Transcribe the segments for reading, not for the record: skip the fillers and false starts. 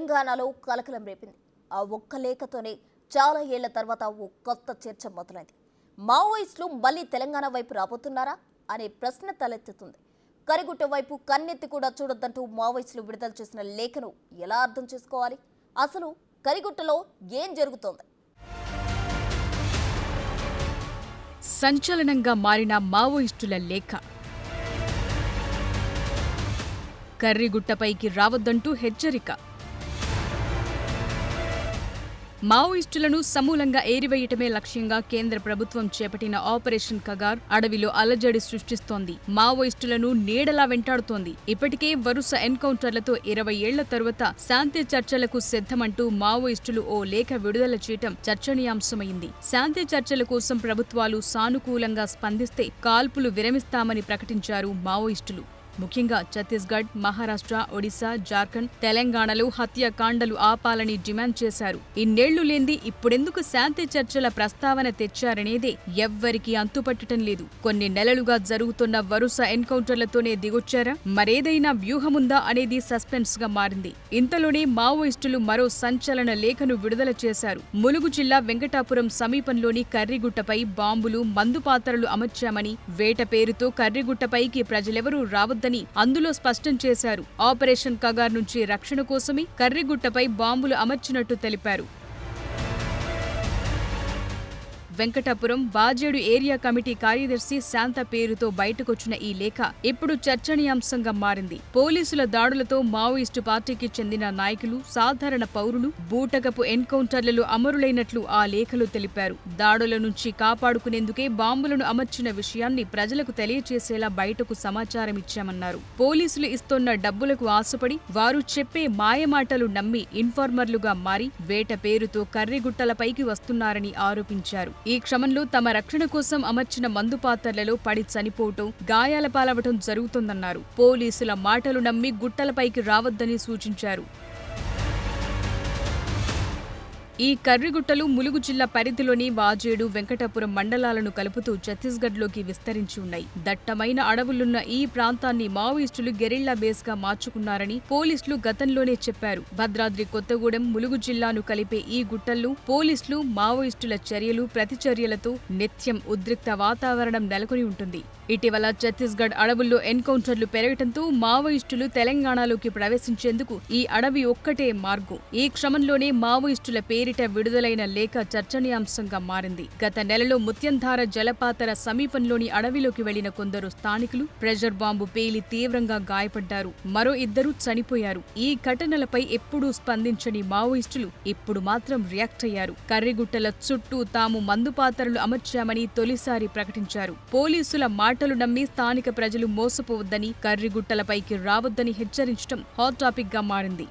తెలంగాణలో కలకలం రేపింది. ఆ ఒక్క లేఖతోనే చాలా ఏళ్ల తర్వాత ఓ కొత్త చర్చ మొదలైంది. మావోయిస్టులు మళ్ళీ తెలంగాణ వైపు రాబోతున్నారా అనే ప్రశ్న తలెత్తుతుంది. కరిగుట్ట వైపు కన్నెత్తి కూడా చూడొద్దంటూ మావోయిస్టులు విడుదల చేసిన లేఖను ఎలా అర్థం చేసుకోవాలి? అసలు కరిగుట్టలో ఏం జరుగుతోంది? సంచలనంగా మారిన మావోయిస్టుల లేఖ. కర్రిగుట్టపైకి రావద్దంటూ హెచ్చరిక. మావోయిస్టులను సమూలంగా ఏరివేయటమే లక్ష్యంగా కేంద్ర ప్రభుత్వం చేపట్టిన ఆపరేషన్ కగార్ అడవిలో అలజడి సృష్టిస్తోంది. మావోయిస్టులను నీడలా వెంటాడుతోంది. ఇప్పటికే వరుస ఎన్కౌంటర్లతో 20 ఏళ్ల తరువాత శాంతి చర్చలకు సిద్ధమంటూ మావోయిస్టులు ఓ లేఖ విడుదల చేయటం చర్చనీయాంశమైంది. శాంతి చర్చల కోసం ప్రభుత్వాలు సానుకూలంగా స్పందిస్తే కాల్పులు విరమిస్తామని ప్రకటించారు మావోయిస్టులు. ముఖ్యంగా ఛత్తీస్గఢ్, మహారాష్ట్ర, ఒడిశా, జార్ఖండ్, తెలంగాణలో హత్యాకాండలు ఆపాలని డిమాండ్ చేశారు. ఇన్నేళ్లు లేంది ఇప్పుడెందుకు శాంతి చర్చల ప్రస్తావన తెచ్చారనేదే ఎవ్వరికీ అంతుపట్టడం లేదు. కొన్ని నెలలుగా జరుగుతున్న వరుస ఎన్కౌంటర్లతోనే దిగొచ్చారా, మరేదైనా వ్యూహముందా అనేది సస్పెన్స్ గా మారింది. ఇంతలోనే మావోయిస్టులు మరో సంచలన లేఖను విడుదల చేశారు. ములుగు జిల్లా వెంకటాపురం సమీపంలోని కర్రిగుట్టపై బాంబులు, మందుపాత్రలు అమర్చామని, వేట పేరుతో కర్రిగుట్టపైకి ప్రజలెవరూ రావద్దని అందులో స్పష్టం చేశారు. ఆపరేషన్ కగార్ నుంచి రక్షణ కోసమే కర్రిగుట్టపై బాంబులు అమర్చినట్టు తెలిపారు. వెంకటాపురం వాజేడు ఏరియా కమిటీ కార్యదర్శి శాంత పేరుతో బయటకొచ్చిన ఈ లేఖ ఇప్పుడు చర్చనీయాంశంగా మారింది. పోలీసుల దాడులతో మావోయిస్టు పార్టీకి చెందిన నాయకులు, సాధారణ పౌరులు బూటకపు ఎన్కౌంటర్లలో అమరులైనట్లు ఆ లేఖలో తెలిపారు. దాడుల నుంచి కాపాడుకునేందుకే బాంబులను అమర్చిన విషయాన్ని ప్రజలకు తెలియచేసేలా బయటకు సమాచారం ఇచ్చామన్నారు. పోలీసులు ఇస్తోన్న డబ్బులకు ఆశపడి వారు చెప్పే మాయమాటలు నమ్మి ఇన్ఫార్మర్లుగా మారి వేట పేరుతో కర్రిగుట్టలపైకి వస్తున్నారని ఆరోపించారు. ఈ క్రమంలో తమ రక్షణ కోసం అమర్చిన మందుపాత్రలలో పడి చనిపోవటం, గాయాల పాలవటం జరుగుతోందన్నారు. పోలీసుల మాటలు నమ్మి గుట్టలపైకి రావద్దని సూచించారు. ఈ కర్రిగుట్టలు ములుగు జిల్లా పరిధిలోని వాజేడు, వెంకటాపురం మండలాలను కలుపుతూ ఛత్తీస్గఢ్లోకి విస్తరించి ఉన్నాయి. దట్టమైన అడవులున్న ఈ ప్రాంతాన్ని మావోయిస్టులు గెరిల్లా బేస్గా మార్చుకున్నారని పోలీసులు గతంలోనే చెప్పారు. భద్రాద్రి కొత్తగూడెం, ములుగు జిల్లాను కలిపే ఈ గుట్టల్లో పోలీసులు, మావోయిస్టుల చర్యలు, ప్రతిచర్యలతో నిత్యం ఉద్రిక్త వాతావరణం నెలకొని ఉంటుంది. ఇటీవల ఛత్తీస్గఢ్ అడవుల్లో ఎన్కౌంటర్లు పెరగటంతో మావోయిస్టులు తెలంగాణలోకి ప్రవేశించేందుకు ఈ అడవి ఒక్కటే మార్గం. ఈ క్రమంలోనే మావోయిస్టుల పేరిట విడుదలైన లేఖ చర్చనీయాంశంగా మారింది. గత నెలలో ముత్యంధార జలపాతర సమీపంలోని అడవిలోకి వెళ్లిన కొందరు స్థానికులు ప్రెషర్ బాంబు పేలి తీవ్రంగా గాయపడ్డారు. మరో 2 చనిపోయారు. ఈ ఘటనలపై ఎప్పుడూ స్పందించని మావోయిస్టులు ఇప్పుడు మాత్రం రియాక్ట్ అయ్యారు. కర్రిగుట్టల చుట్టూ తాము మందుపాత్రలు అమర్చామని తొలిసారి ప్రకటించారు. పోలీసుల మాటలు నమ్మి స్థానిక ప్రజలు మోసపోవద్దని, కర్రిగుట్టలపైకి రావద్దని హెచ్చరించడం హాట్ టాపిక్ గా మారింది.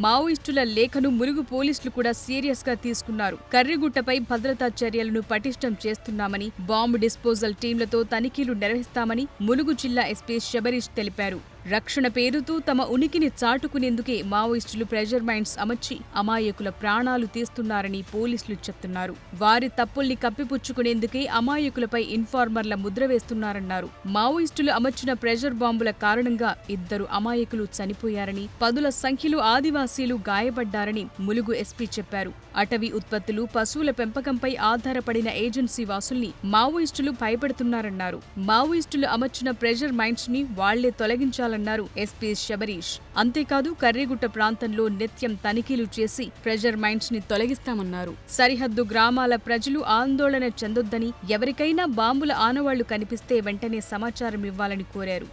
మావోయిస్టుల లేఖను ములుగు పోలీసులు కూడా సీరియస్ గా తీసుకున్నారు. కర్రిగుట్టపై భద్రతా చర్యలను పటిష్టం చేస్తున్నామని, బాంబు డిస్పోజల్ టీంలతో తనిఖీలు నిర్వహిస్తామని ములుగు జిల్లా ఎస్పీ శబరీష్ తెలిపారు. రక్షణ పేరుతో తమ ఉనికిని చాటుకునేందుకే మావోయిస్టులు ప్రెజర్ మైండ్స్ అమర్చి అమాయకుల ప్రాణాలు తీస్తున్నారని పోలీసులు చెప్తున్నారు. వారి తప్పుల్ని కప్పిపుచ్చుకునేందుకే అమాయకులపై ఇన్ఫార్మర్ల ముద్ర వేస్తున్నారన్నారు. మావోయిస్టులు అమర్చిన ప్రెజర్ బాంబుల కారణంగా 2 అమాయకులు చనిపోయారని, పదుల సంఖ్యలో ఆదివాసీలు గాయపడ్డారని ములుగు ఎస్పీ చెప్పారు. అటవీ ఉత్పత్తులు, పశువుల పెంపకంపై ఆధారపడిన ఏజెన్సీ వాసుల్ని మావోయిస్టులు భయపెడుతున్నారన్నారు. మావోయిస్టులు అమర్చిన ప్రెజర్ మైండ్స్ ని వాళ్లే తొలగించాలన్నారు ఎస్పీ శబరీష్. అంతేకాదు కర్రిగుట్ట ప్రాంతంలో నిత్యం తనిఖీలు చేసి ప్రెజర్ మైండ్స్ ని తొలగిస్తామన్నారు. సరిహద్దు గ్రామాల ప్రజలు ఆందోళన చెందొద్దని, ఎవరికైనా బాంబుల ఆనవాళ్లు కనిపిస్తే వెంటనే సమాచారం ఇవ్వాలని కోరారు.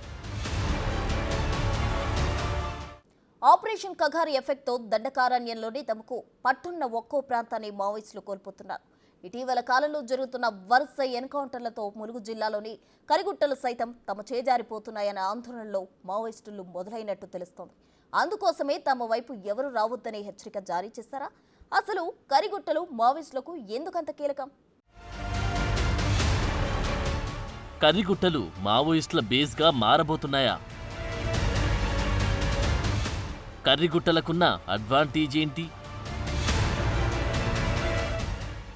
ఆపరేషన్ కగార్ ఎఫెక్ట్తో దండకారణ్యంలోనే తమకు పట్టున్న ఒక్కో ప్రాంతాన్ని మావోయిస్టులు కోల్పోతున్నారు. ఇటీవల కాలంలో జరుగుతున్న వరుస ఎన్కౌంటర్లతో ములుగు జిల్లాలోని కరిగుట్టలు సైతం తమ చేజారిపోతున్నాయన్న ఆందోళనలో మావోయిస్టులు మొదలైనట్టు తెలుస్తోంది. అందుకోసమే తమ వైపు ఎవరు రావద్దనే హెచ్చరిక జారీ చేశారా? అసలు కరిగుట్టలు మావోయిస్టులకు ఎందుకంత కీలకం? కరిగుట్టలు మావోయిస్టుల బేస్గా మారబోతున్నాయా? కర్రిగుట్టలకున్న అడ్వాంటేజ్ ఏంటి?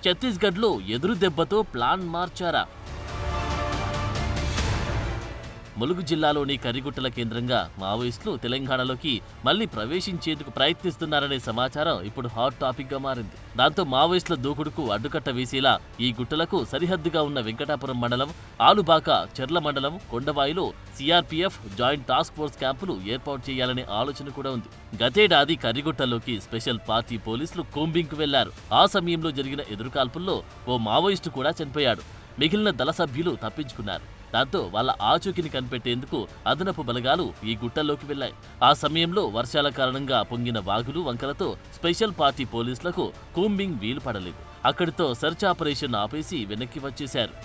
ఛత్తీస్గఢ్లో ఎదురు దెబ్బతో ప్లాన్ మార్చారా? ములుగు జిల్లాలోని కర్రిగుట్టల కేంద్రంగా మావోయిస్టులు తెలంగాణలోకి మళ్లీ ప్రవేశించేందుకు ప్రయత్నిస్తున్నారనే సమాచారం ఇప్పుడు హాట్ టాపిక్ గా మారింది. దాంతో మావోయిస్టుల దూకుడుకు అడ్డుకట్ట వేసేలా ఈ గుట్టలకు సరిహద్దుగా ఉన్న వెంకటాపురం మండలం, ఆలుబాక, చెర్ల మండలం, కొండవాయిలో సిఆర్పీఎఫ్ జాయింట్ టాస్క్ ఫోర్స్ క్యాంపులు ఏర్పాటు చేయాలనే ఆలోచన కూడా ఉంది. గతేడాది కర్రిగుట్టలోకి స్పెషల్ పార్టీ పోలీసులు కూంబింగ్కు వెళ్లారు. ఆ సమయంలో జరిగిన ఎదురుకాల్పుల్లో ఓ మావోయిస్టు కూడా చనిపోయాడు. మిగిలిన దళ సభ్యులు తప్పించుకున్నారు. దాంతో వాళ్ళ ఆచూకీని కనిపెట్టేందుకు అదనపు బలగాలు ఈ గుట్టల్లోకి వెళ్లాయి. ఆ సమయంలో వర్షాల కారణంగా పొంగిన వాగులు, వంకలతో స్పెషల్ పార్టీ పోలీసులకు కూంబింగ్ వీలు పడలేదు. అక్కడితో సెర్చ్ ఆపరేషన్ ఆపేసి వెనక్కి వచ్చేశారు.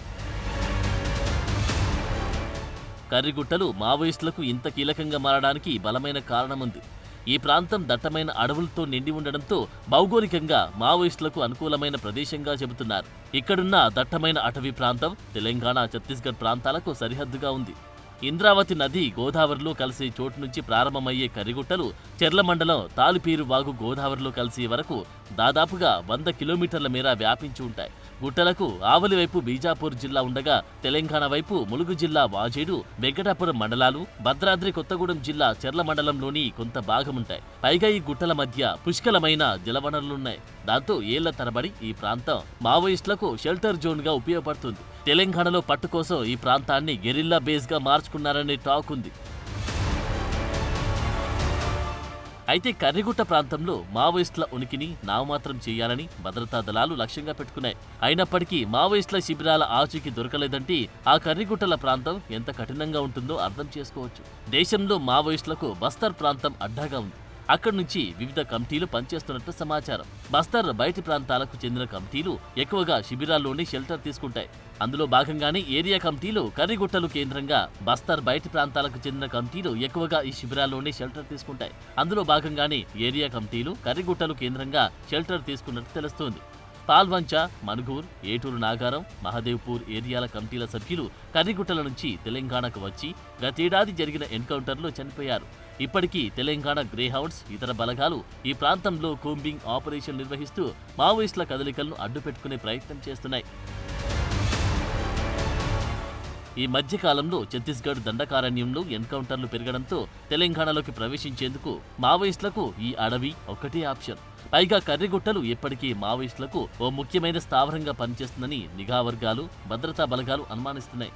కర్రిగుట్టలు మావోయిస్టులకు ఇంత కీలకంగా మారడానికి బలమైన కారణముంది. ఈ ప్రాంతం దట్టమైన అడవులతో నిండి ఉండడంతో భౌగోళికంగా మావోయిస్టులకు అనుకూలమైన ప్రదేశంగా చెబుతున్నారు. ఇక్కడున్న దట్టమైన అటవీ ప్రాంతం తెలంగాణ, ఛత్తీస్గఢ్ ప్రాంతాలకు సరిహద్దుగా ఉంది. ఇంద్రావతి నది గోదావరిలో కలిసే చోటు నుంచి ప్రారంభమయ్యే కర్రిగుట్టలు చెర్ల మండలం తాలిపీరు వాగు గోదావరిలో కలిసే వరకు దాదాపుగా 100 కిలోమీటర్ల మేర వ్యాపించి ఉంటాయి. గుట్టలకు ఆవలి వైపు బీజాపూర్ జిల్లా ఉండగా తెలంగాణ వైపు ములుగు జిల్లా వాజేడు, వెంకటాపురం మండలాలు, భద్రాద్రి కొత్తగూడెం జిల్లా చెర్ల మండలంలోని కొంత భాగముంటాయి. పైగా ఈ గుట్టల మధ్య పుష్కలమైన జలవనరులున్నాయి. దాంతో ఏళ్ల తరబడి ఈ ప్రాంతం మావోయిస్టులకు షెల్టర్ జోన్ గా ఉపయోగపడుతుంది. తెలంగాణలో పట్టు కోసం ఈ ప్రాంతాన్ని గెరిల్లా బేస్ గా మార్చుకున్నారనే టాక్ ఉంది. అయితే కర్రిగుట్ట ప్రాంతంలో మావోయిస్టుల ఉనికిని నామమాత్రం చేయాలని భద్రతా దళాలు లక్ష్యంగా పెట్టుకున్నాయి. అయినప్పటికీ మావోయిస్టుల శిబిరాల ఆచూకీ దొరకలేదంటే ఆ కర్రిగుట్టల ప్రాంతం ఎంత కఠినంగా ఉంటుందో అర్థం చేసుకోవచ్చు. దేశంలో మావోయిస్టులకు బస్తర్ ప్రాంతం అడ్డాగా ఉంది. అక్కడి నుంచి వివిధ కమిటీలు పనిచేస్తున్నట్లు సమాచారం. బస్తర్ బయటి ప్రాంతాలకు చెందిన కమిటీలు ఎక్కువగా శిబిరాల్లోనే షెల్టర్ తీసుకుంటాయి. అందులో భాగంగానే ఏరియా కమిటీలు కర్రిగుట్టలు కేంద్రంగా, బస్తర్ బయటి ప్రాంతాలకు చెందిన కమిటీలు ఎక్కువగా ఈ శిబిరాల్లోనే షెల్టర్ తీసుకుంటాయి. అందులో భాగంగానే ఏరియా కమిటీలు కర్రిగుట్టలు కేంద్రంగా షెల్టర్ తీసుకున్నట్టు తెలుస్తోంది. పాల్వంచ, మనుగూర్, ఏటూరు నాగారం, మహదేవ్పూర్ ఏరియాల కమిటీల సభ్యులు కర్రిగుట్టల నుంచి తెలంగాణకు వచ్చి గతేడాది జరిగిన ఎన్కౌంటర్లో చనిపోయారు. ఇప్పటికీ తెలంగాణ గ్రేహౌండ్స్, ఇతర బలగాలు ఈ ప్రాంతంలో కూంబింగ్ ఆపరేషన్ నిర్వహిస్తూ మావోయిస్టుల కదలికలను అడ్డుపెట్టుకునే ప్రయత్నం చేస్తున్నాయి. ఈ మధ్యకాలంలో ఛత్తీస్గఢ్ దండకారణ్యంలో ఎన్కౌంటర్లు పెరగడంతో తెలంగాణలోకి ప్రవేశించేందుకు మావోయిస్టులకు ఈ అడవి ఒక్కటే ఆప్షన్. పైగా కర్రిగుట్టలు ఎప్పటికీ మావోయిస్టులకు ఓ ముఖ్యమైన స్థావరంగా పనిచేస్తుందని నిఘా వర్గాలు, భద్రతా బలగాలు అనుమానిస్తున్నాయి.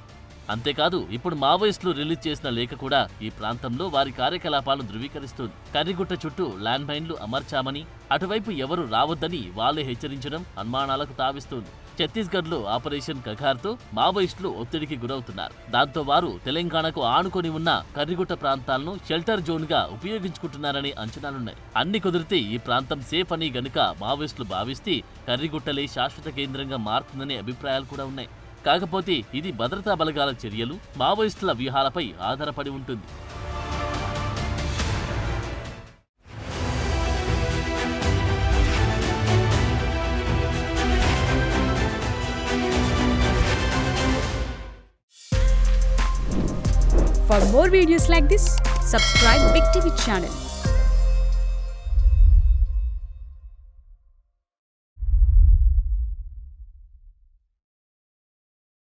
అంతేకాదు ఇప్పుడు మావోయిస్టులు రిలీజ్ చేసిన లేఖ కూడా ఈ ప్రాంతంలో వారి కార్యకలాపాలను ధృవీకరిస్తుంది. కర్రిగుట్ట చుట్టూ ల్యాండ్ మైన్లు అమర్చామని, అటువైపు ఎవరు రావద్దని వాళ్లే హెచ్చరించడం అనుమానాలకు తావిస్తుంది. ఛత్తీస్గఢ్లో ఆపరేషన్ కగార్తో మావోయిస్టులు ఒత్తిడికి గురవుతున్నారు. దాంతో వారు తెలంగాణకు ఆనుకొని ఉన్న కర్రిగుట్ట ప్రాంతాలను షెల్టర్ జోన్ గా ఉపయోగించుకుంటున్నారనే అంచనాలున్నాయి. అన్ని కుదిరితే ఈ ప్రాంతం సేఫ్ అని గనుక మావోయిస్టులు భావిస్తే కర్రిగుట్టలే శాశ్వత కేంద్రంగా మారుతుందనే అభిప్రాయాలు కూడా ఉన్నాయి. కాకపోతే ఇది భద్రతా బలగాల చర్యలు, మావోయిస్టుల వ్యూహాలపై ఆధారపడి ఉంటుంది. For more videos like this, subscribe Big TV channel.